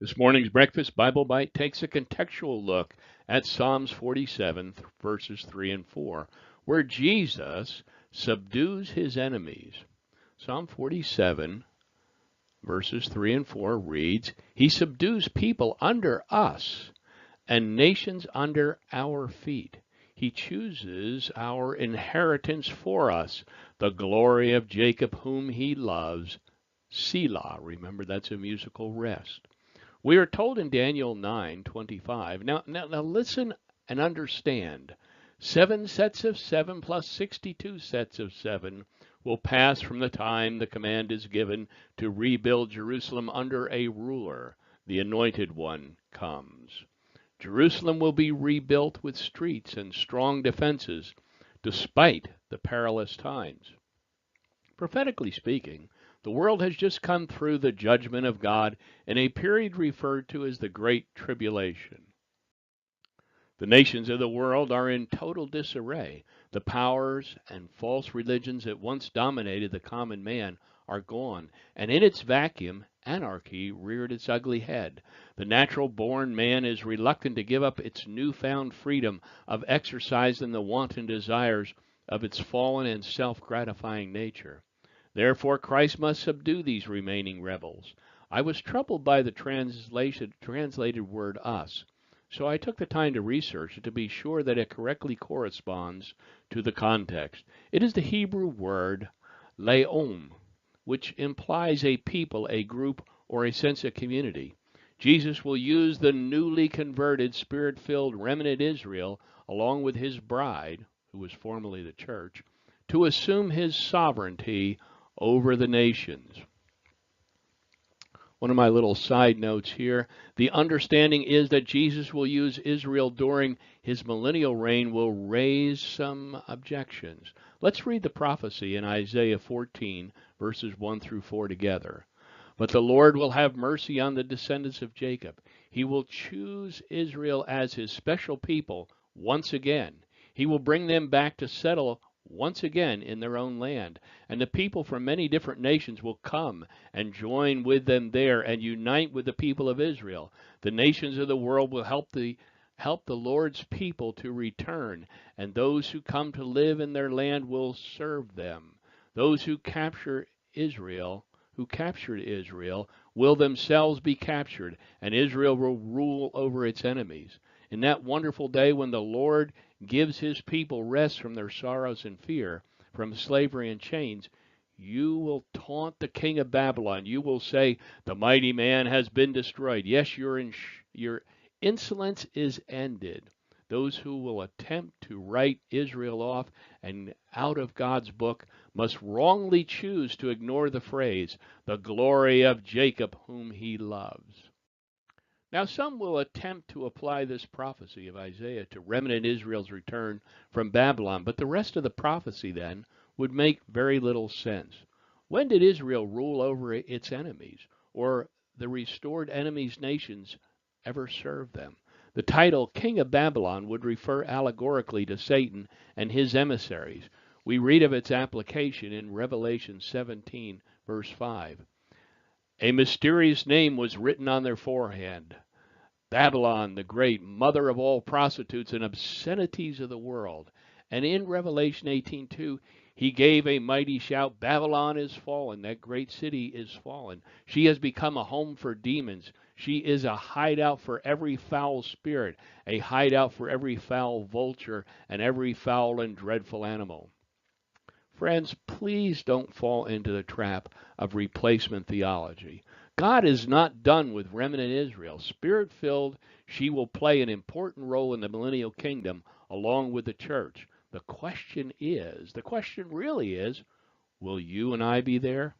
This morning's Breakfast Bible Bite takes a contextual look at Psalms 47, verses 3 and 4, where Jesus subdues his enemies. Psalm 47, verses 3 and 4 reads, "He subdues people under us and nations under our feet. He chooses our inheritance for us, the glory of Jacob whom he loves. Selah." Remember, that's a musical rest. We are told in Daniel 9:25. Now listen and understand. 7 sets of 7 plus 62 sets of 7 will pass from the time the command is given to rebuild Jerusalem under a ruler. The anointed one comes. Jerusalem will be rebuilt with streets and strong defenses despite the perilous times. Prophetically speaking, the world has just come through the judgment of God in a period referred to as the Great Tribulation. The nations of the world are in total disarray. The powers and false religions that once dominated the common man are gone, and in its vacuum, anarchy reared its ugly head. The natural born man is reluctant to give up its newfound freedom of exercising the wanton desires of its fallen and self gratifying nature. Therefore Christ must subdue these remaining rebels. I was troubled by the translated word us, so I took the time to research it to be sure that it correctly corresponds to the context. It is the Hebrew word laom, which implies a people, a group, or a sense of community. Jesus will use the newly converted, spirit-filled remnant Israel, along with his bride, who was formerly the church, to assume his sovereignty over the nations. One of my little side notes here, the understanding is that Jesus will use Israel during his millennial reign will raise some objections. Let's read the prophecy in Isaiah 14, verses 1 through 4 together. "But the Lord will have mercy on the descendants of Jacob. He will choose Israel as his special people once again. He will bring them back to settle once again in their own land. And the people from many different nations will come and join with them there and unite with the people of Israel. The nations of the world will help the Lord's people to return, and those who come to live in their land will serve them. Those who captured Israel, will themselves be captured, and Israel will rule over its enemies. In that wonderful day when the Lord gives his people rest from their sorrows and fear, from slavery and chains, you will taunt the king of Babylon. You will say, 'The mighty man has been destroyed.' Yes, your insolence is ended. Those who will attempt to write Israel off and out of God's book must wrongly choose to ignore the phrase, 'the glory of Jacob whom he loves.'" Now, some will attempt to apply this prophecy of Isaiah to remnant Israel's return from Babylon, but the rest of the prophecy then would make very little sense. When did Israel rule over its enemies, or the restored enemies' nations ever serve them? The title King of Babylon would refer allegorically to Satan and his emissaries. We read of its application in Revelation 17, verse 5. "A mysterious name was written on their forehead, Babylon the Great, mother of all prostitutes and obscenities of the world." And in Revelation 18:2, he gave a mighty shout, "Babylon is fallen, that great city is fallen. She has become a home for demons. She is a hideout for every foul spirit, a hideout for every foul vulture and every foul and dreadful animal." Friends, please don't fall into the trap of replacement theology. God is not done with remnant Israel. Spirit filled, she will play an important role in the millennial kingdom along with the church. The question really is, will you and I be there?